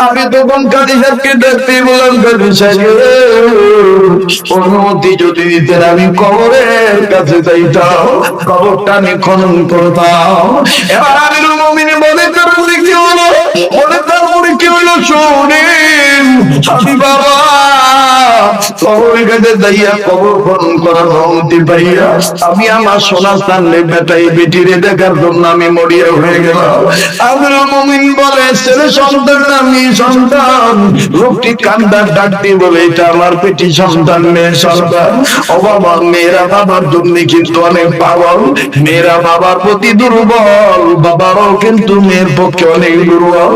আমি তখন কাজী সাহেবকে দেখতে বললাম, কাজী সাহেব অনুমতি যদি দিতেন আমি কবরের কাছে যাইতাম, কবরটা আমি খনন করতাম। এবার আমিরুল মুমিনিন বলে, তারপরে কি হলো? বলে তারপরে কি হলো শোনেন। আমি বাবা কবরের কাছে যাইয়া কবর খনন করার অনুমতি পাইয়া আমি আমার সোনার স্থানে বেটাই বেটিরে দেখার জন্য আমি মরিয়া হয়ে গেলাম। আমিরুল মুমিনিন বলে, ছেলে সন্তান না মেয়ে সন্তান? লোকটি কান্দার ডাক দিয়ে বলে, এটা আমার পেটি সন্তান, মেয়ে সন্তান। ও বাবা, মেয়েরা বাবার জন্য কিন্তু অনেক পাগল, মেয়েরা বাবার প্রতি দুর্বল, বাবারও কিন্তু মেয়ের পক্ষে অনেক দুর্বল।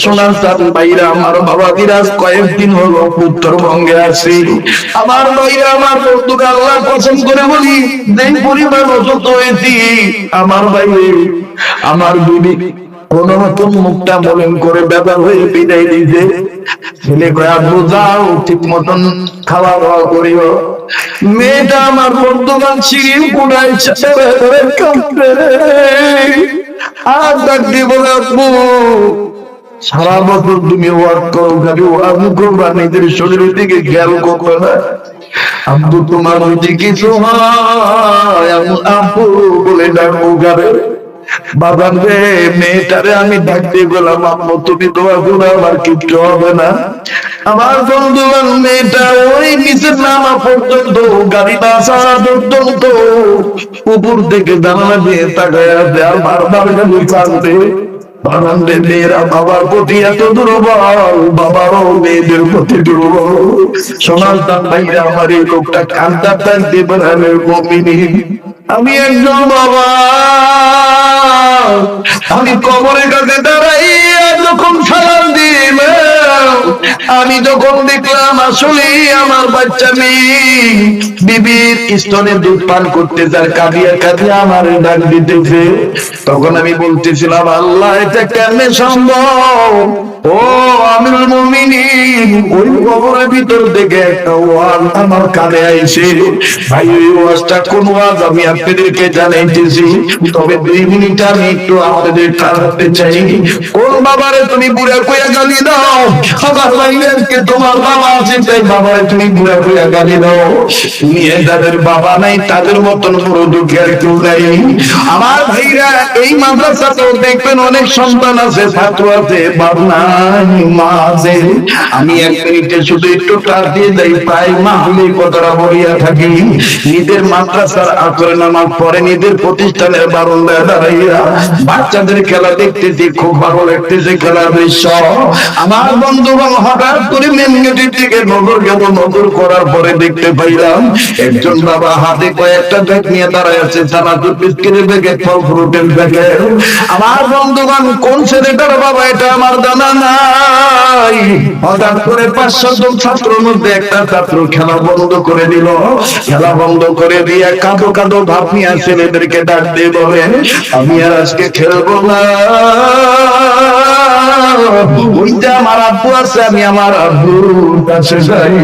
সোনার স্থান বাইরা আমার বাবা বিরাজ কয়েকদিন হলো উত্তরবঙ্গে আছি। আমার ভাইরা আমার বন্ধুকে আল্লাহ পছন্দ করে বলি, যেই পরিবার অসুস্থ হয়েছি আমার ভাই আমার বিবি কোন রকম মুখটা মলিন করে ব্যবহার হয়ে বিদায় দিতে। ছেলে কয়া বোঝাও, ঠিক মতন খাওয়া দাওয়া করিও। মেয়েটা আমার বর্তমান সিঁড়ি কোনায় আর ডাক দিয়ে বলে, আপু সারা বছর তুমি ওয়ার্ক করো, খালি ওয়ার্ক করবা, নিজের শরীরের দিকে খেয়াল করবে না। আব্বু তোমার হইতে কিছু হয় আপু বলে ডাকবো গারে। বাবার রে, মেয়েটারে আমি ডাকতে গেলাম, আম্মু তুমি দোয়া করো আমার কিচ্ছু হবে না। আমার বন্ধু মেয়েটা ওই নিচের নামা পর্যন্ত, গাড়ি বাসা পর্যন্ত উপর থেকে জানালা দিয়ে তাকায় আর বারবার খালি কাঁদবে। বারান্দে মেয়েরা বাবার প্রতি এত দুর্বল, বাবারও মেয়েদের প্রতি দুর্বল। সোনার দাম ভাইরা আমার এই লোকটা কান্দার ডাক দিয়ে আমি একজন বাবা, আমি কবরের কাছে দাঁড়াইয়া যখন সালাম দিলাম, আমি যখন দেখলাম আসলে আমার বাচ্চা মেয়ে বিবির স্তনে দুধ পান করতে যার কাঁদিয়া কাঁদিয়া আমার ডাক দিতেছে, তখন আমি বলতেছিলাম, আল্লাহ এটা কেমনে সম্ভব? ও আমিরুল মুমিনিন, ওই কবরের ভিতর থেকে একটা ওয়াজ আমার কানে আইছে। ভাই ওই ওয়াজটা কোন ওয়াজ আমি আপনাদেরকে জানাইতেছি, তবে 2 মিনিট আমি একটু আমাদের জানাতে চাই। কোন বাবারে তুমি বুড়া কইয়া গালি দাও? আমার ভাইকে তোমার বাবা আছে তাই বাবারে তুমি বুড়া কইয়া গালি দাও। তুমি যাদের বাবা নাই তাদের মতন বড় দুঃখের কেউ নাই। আমার ভাইরা এই মাদ্রাসাতেও দেখবেন অনেক সন্তান আছে, ছাত্র আছে, বাবা নাই মা আছে। আমি 1 মিনিটে শুধু একটু টাচ দিয়ে যাই, প্রায় মাহলে কথাটা বলিয়া থাকি। নিজের মাদ্রাসার আসরে নামাজ পড়ে নিজের প্রতিষ্ঠানের বারান্দায় দাঁড়াইয়া বাচ্চাদের খেলা দেখতেছি, খুব ভালো লাগতেছে খেলার দৃশ্য। আমার বন্ধুগণ হঠাৎ করে মেন গেটের দিকে নজর গেল, নজর করার পরে দেখতে পাইলাম একজন বাবা হাতে কয়েকটা ব্যাগ নিয়ে দাঁড়ায় আছে, চানাচুর বিস্কিটের ব্যাগে, ফল ফ্রুটের ব্যাগে। আমার বন্ধুগণ কোন ছেলেটার বাবা এটা আমার জানা নাই। হঠাৎ করে 500 জন ছাত্রের মধ্যে একটা ছাত্র খেলা বন্ধ করে দিল, খেলা বন্ধ করে দিয়ে কাঁদো কাঁদো ভাব নিয়ে ছেলেদেরকে ডাক দিয়ে বলে, আমি আর আজকে খেলবো না, ওইটা আমার আব্বু আছে, আমি আমার আব্বুর কাছে যাই।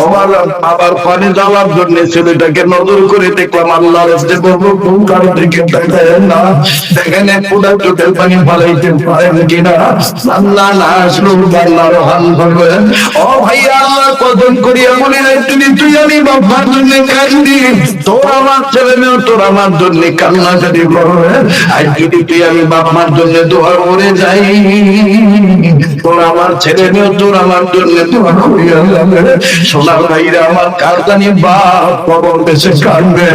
আমার আবার পানি যাওয়ার জন্য ছেলেটাকে নজর করে দেখলাম, আল্লাহর রাস্তায় বলবো কোন কারো দিকে তাকায় না, দেখেন এক ফোঁটা চোখের পানি ফলাইতে পারেন কিনা। আল্লাহ না আসলো আল্লাহর হান ধরবে। ও ভাই, আল্লাহ কদম করিয়া বলি না, তুই আমি বাবার জন্য কান্দি, তোর আমার ছেলে মেয়ে তোর আমার জন্য কান্নাকাটি করবে। আর যদি তুই আমি বাবার জন্য দোয়া করে যাই, তোর আমার ছেলে মেয়ে তোর আমার জন্য দোয়া করিয়া যাবে। সোনার ভাইরা আমার কারদানি বাপ কবর দেশে কাঁদবে।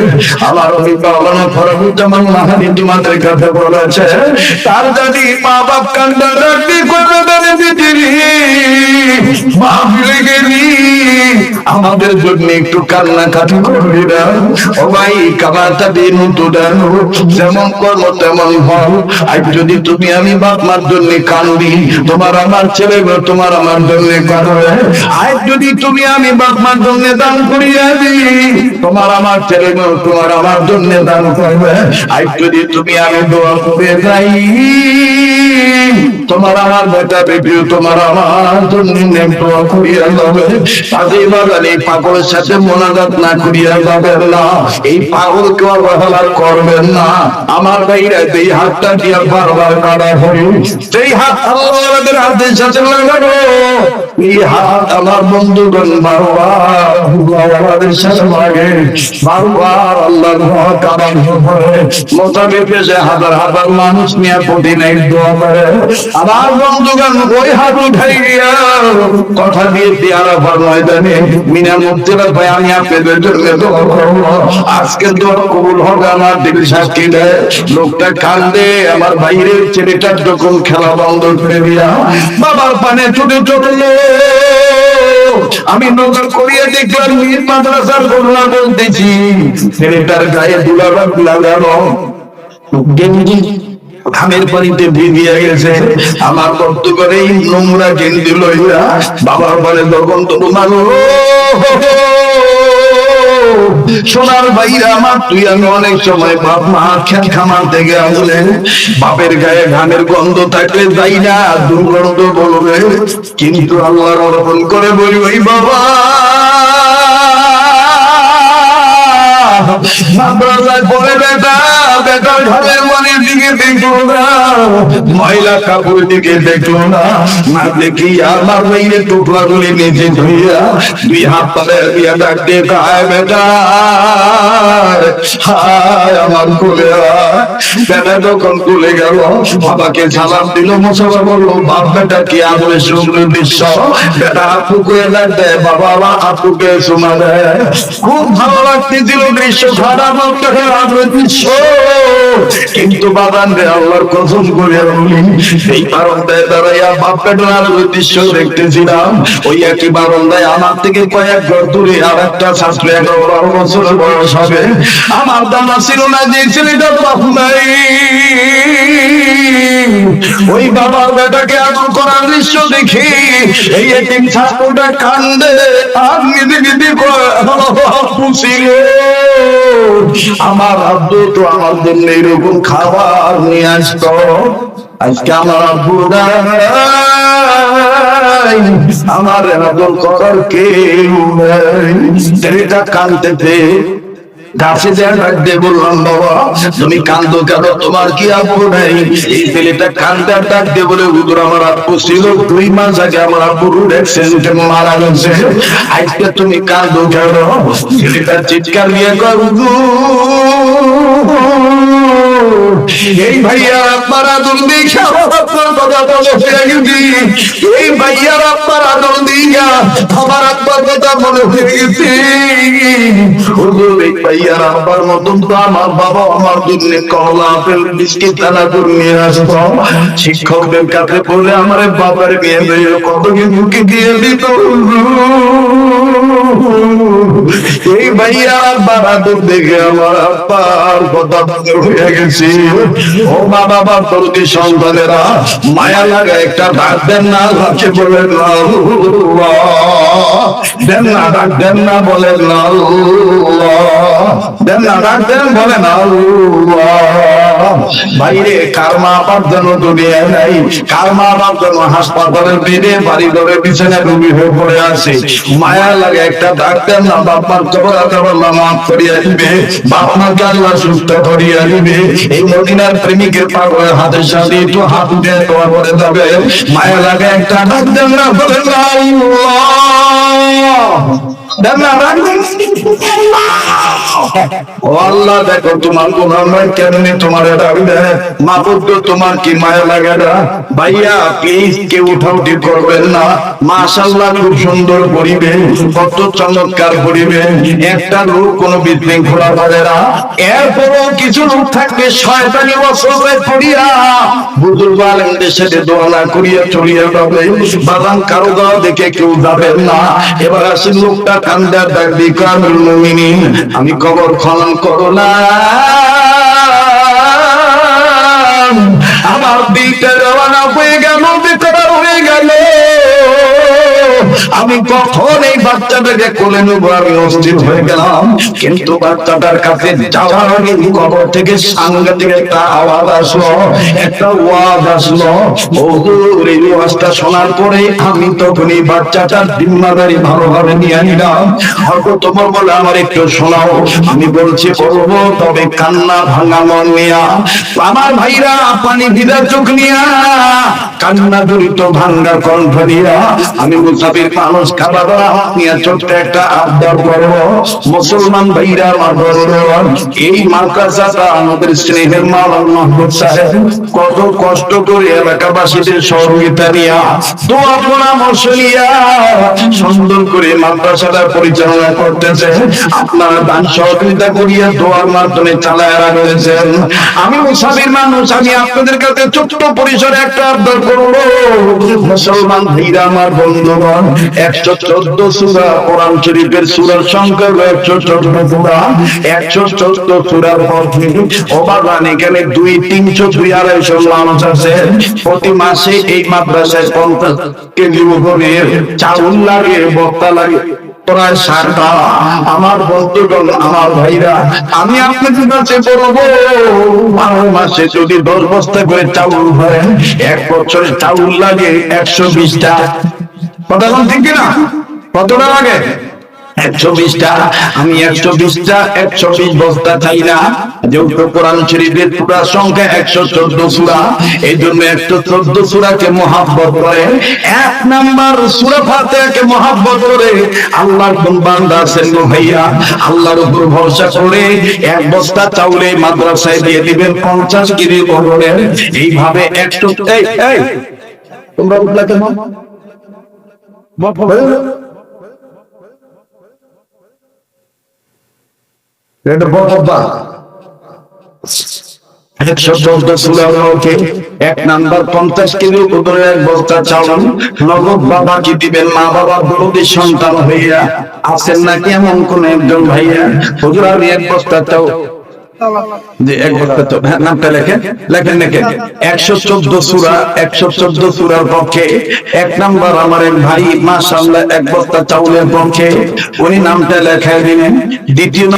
আমার অভিভাবনা ফরহুজ্জামান মাহাদি তোমাদের কাছে বলেছে, তার যদি মা বাপ কান্দা রাখতে করবে তাহলে মা ফিরে গেলি আমাদের জন্য একটু কান্নাকাটি করবি না। ও ভাই, কামাটা দিন তো দেন, যেমন কর্ম তেমন ফল। আর যদি তুমি আমি বাপ মার জন্য কান্দি, তোমার আমার ছেলে তোমার আমার জন্য কাঁদবে। আর যদি তুমি আমি বাপ মার জন্য দান করিয়া দিই, তোমার আমার ছেলে তোমার আমার জন্য দান করবে। আর যদি তুমি আমি দোয়া করে যাই, তোমার আমার বেটা বেবি তোমার আমার জন্য নেমটোয়া করিয়া যাবে, তাদের বাগানে পাগলের সাথে মোনাজাত না করিয়া যাবেন না, এই পাগলকে অবহেলা করবেন না। আমার ভাইরা এই হাতটা দিয়ে বারবার কাটা হয়, সেই হাত আল্লাহর হাতের সাথে লাগানো, এই হাত আমার বন্ধুগণ বারবার আমাদের সাথে লাগে, বারবার আল্লাহর ভয় কারণ হয়। মোতাবেক এসে হাজার হাজার মানুষ নিয়ে প্রতিদিন দোয়া করে। আমার বন্ধুগণ ওই হাত উঠাই গিয়া কথা দিয়ে পেয়ারা ভর ময়দানে মিনা মুক্তিরা ভাই আমি আপনাদের জন্য দোয়া করবো, আজকে দোয়া কবুল হবে। আমার দিল সাক্ষী দেয়, লোকটা কান্দে, আমার বাইরের ছেলেটার যখন খেলা বন্ধ করে দিয়া বাবার পানে ছুটে চললো। আমি নজর করিয়ে দেখলাম মীর মাদ্রাসার ঘটনা বলতেছি, ছেলেটার গায়ে দুলাভাব লাগানো, গেঞ্জি ঘামের পানিতে ভিজিয়ে গেছে। আমার বক্তব্যের এই নোংরা গেঞ্জি লইয়া বাবার পানে তখন তো মানুষ সোনার ভাইরা আমার, তুই আমি অনেক সময় বাপ মা খেত খামার থেকে আসলে বাপের গায়ে ঘামের গন্ধ থাকলে যাই না, দুর্গন্ধ বলবে, কিন্তু আল্লাহর অর্পণ করে বলি ওই বাবা মাদ্রাসায় পড়ে বেটা, বেটার ঘরের মনের দিকে দেখলো না, ময়লা কাপড়ের দিকে দেখলো না, না দেখি আমার মেয়ের টুকরা গুলি নিচে ধুইয়া দুই হাত পালে দিয়া ডাক দিয়ে খায় বেটা, হায় আমার কোলে। বেটা যখন কোলে গেল বাবাকে সালাম দিল, মোসাফা বললো বাপ বেটা কি আদরে সুন্দর দৃশ্য, বেটা আপুকে ডাক দেয়, বাবা আপুকে শোনা দেয়, খুব ভালো লাগতেছিল দৃশ্য, খারাপ দৃশ্য, কিন্তু বাদান রে আল্লাহর কসম করে বলি এই বারান্দায় দাঁড়াইয়া বাপ বেটার দৃশ্য দেখতেছিলাম, ওই একই বারান্দায় আমার থেকে কয়েক ঘর দূরে আর একটা ছাত্র 11-12 বছর বয়স হবে, আমার জানা ছিল না যে ছেলেটার বাপ নাই। ওই বাবার বেটাকে আদর করার দৃশ্য দেখি এই এতিম ছাত্রটা কান্দে আর নিজে নিজে ছিল, আমার আব্বু তো আমার জন্য এরকম খাবার নিয়ে আসতো, আজকে আমার আব্বু আমার আদর করার কেউ নেই। ছেলেটা কান্দতে গাছে ডাক দিয়ে বললাম বাবা তুমি কান্দো কেন, তোমার কি আব্বু নাই? এই ছেলেটা কান্দে ডাক দিয়ে বলে হুজুর আমার আব্বু ছিল 2 মাস আগে আমার আব্বুর অ্যাক্সিডেন্টে মারা গেছে, আজকে তুমি কান্দো কেন? ছেলেটা চিৎকার দিয়ে কয় এই ভাইয়ার আপনার আদর দেখা আপনার কথা বলে হয়ে গেছি, এই ভাইয়ার আপনার আদর দিয়া আমার আব্বার কথা মনে হয়ে গেছে। ভাইয়ার আব্বার মতন তো আমার বাবা আমার জন্য কলা আপেল বিস্কিট দানা করে নিয়ে আসতো, শিক্ষকদের কাছে বলে আমার বাবার মেয়ে কত মুখে দিয়ে দিত। এই ভাইয়া আব্বার আদর দেখে আমার আব্বার কথা মনে হয়ে গেছে। ও মা বাবার প্রতি সন্তানেরা মায়া লাগা একটা ডাক দেন না, আল্লাহকে বলেন দেন না, ডাক দেন না, বলেন দেন না, ডাক দেন, বলেন বাইরে কার মা বাবার জন্য দুনিয়া নাই, কার মা বাবার জন্য হাসপাতালের বেডে বাড়ি ঘরে বিছানায় রুগী হয়ে পড়ে আছে, মায়া লাগে একটা ডাক দেন না, বাবার আল্লাহ মাফ করিয়া দিবে, বাপ মাকে আল্লাহ সুস্থ করিয়া দিবে। এই মদিনার প্রেমিকের পাগলের হাতের সাথে একটু হাত উঠে দোয়া করে যাবে, মায়া লাগে একটা ডাক দেন না, বলেন আল্লাহ দেখো তোমার গুনাহ কেমনে তোমার মাহবুব, তোমার কি মায়া লাগে না? ভাইয়া প্লিজ কেউ উঠাউঠি করবেন না, মাশাআল্লাহ খুব সুন্দর পরিবেশ, কত চমৎকার পরিবেশ, একটা লোক কোনো বিশৃঙ্খলা পারে না, এরপরও কিছু লোক থাকবে শয়তানি ওয়াসওয়াসে পড়িয়া বুজুর্গ আলেমদের সাথে দোয়া না করিয়া চলিয়া যাবে। বাগান কারো দেওয়া দেখে কেউ যাবেন না। এবার আসেন লোকটা কান্দার ডাক দিয়ে কামুল মুমিনিন আমি কবর খনন করো না, আমার দিলটা রওনা হয়ে গেল, ভিতরে হয়ে গেল, আমি কখন এই বাচ্চাটাকে কোলে নেব আমি অস্থির হয়ে গেলাম। কিন্তু বাচ্চাটার কাছে যাওয়ার আগে কবর থেকে সাংঘাতিক একটা আওয়াজ আসলো, একটা ওয়াজ আসলো। ওহুর এই ওয়াজটা শোনার পরে আমি তখন এই বাচ্চাটার জিম্মাদারি ভালোভাবে নিয়ে নিলাম। হয়তো তোমার বলে আমার একটু শোনাও। আমি বলছি বলবো, তবে কান্না ভাঙা মন নিয়া, আমার ভাইরা পানি ভিজা চোখ নিয়া, কান্না জড়িত ভাঙ্গা কণ্ঠ নিয়া আমি মুসাফির মানুষ খাবার নিয়ে ছোট্ট একটা আবদার করবো। মুসলমান ভাইরা আমার বড়রা, এই মাদ্রাসাটা আমাদের স্নেহের মাওলানা মাহমুদ সাহেব কত কষ্ট করে এলাকাবাসীদের সহযোগিতা নিয়া, দোয়া পরামর্শ নিয়া সুন্দর করে মাদ্রাসাটা পরিচালনা করতেছে। আপনারা দান সহযোগিতা করিয়া দোয়ার মাধ্যমে চালায় রাখতেছেন। আমি মুসাফির মানুষ, আমি আপনাদের কাছে ছোট্ট পরিসরে একটা আবদার করবো। মুসলমান ভাইরা আমার বন্ধুগণ, 114 সূরা কোরআন শরীফের সূরার সংখ্যা 114 সূরা, 114 সূরার মধ্যে ওবাগান এখানে 200-300-250 মানুষ আছে। প্রতি মাসে এই মাদ্রাসায় 50 কেজি করে চাউল লাগে, বস্তা লাগে প্রায় 60টা। আমার বন্ধুগণ, আমার ভাইরা, আমি আপনাদের কাছে বলবো, 12 মাসে যদি 10 বস্তা করে চাউল হয়, 1 বছরে চাউল লাগে 120টা। কথা বল ঠিক কিনা? কতটা লাগে? 120টা। আমি 120 বস্তা চাই না, যেহেতু কোরআন শরীফের পুরা সংখ্যা 114 সূরা, এই জন্য 114 সূরাকে মহব্বত করে, 1 নাম্বার সূরা ফাতিহাকে মহব্বত করে আল্লাহর কোন বান্দা আছেন গো ভাইয়া, আল্লাহর উপর ভরসা করে 1 বস্তা চাউলে মাদ্রাসায় দিয়ে দিবেন 50 কেজি ওজনের। এইভাবে 100 এই তোমরা উঠলা কেন? এটা বড় 114 সূরার মধ্যে 1 নাম্বার 50 কেজি ওজনের 1 বস্তা চাউল নগদ বাবাকে দিবেন। মা বাবা দরদি সন্তান হইয়া আছেন নাকি এমন কোন একজন ভাইয়া? হুজুর আমি 1 বস্তা চাউল যে 1 বস্তা চাউল, হ্যাঁ নামটা লেখেন 114 সূরার পক্ষে 1 নাম্বার আমার এক ভাই মাশাআল্লাহ 1 বস্তা চাউলের পক্ষে উনি নামটা লেখায় দিলেন। দ্বিতীয়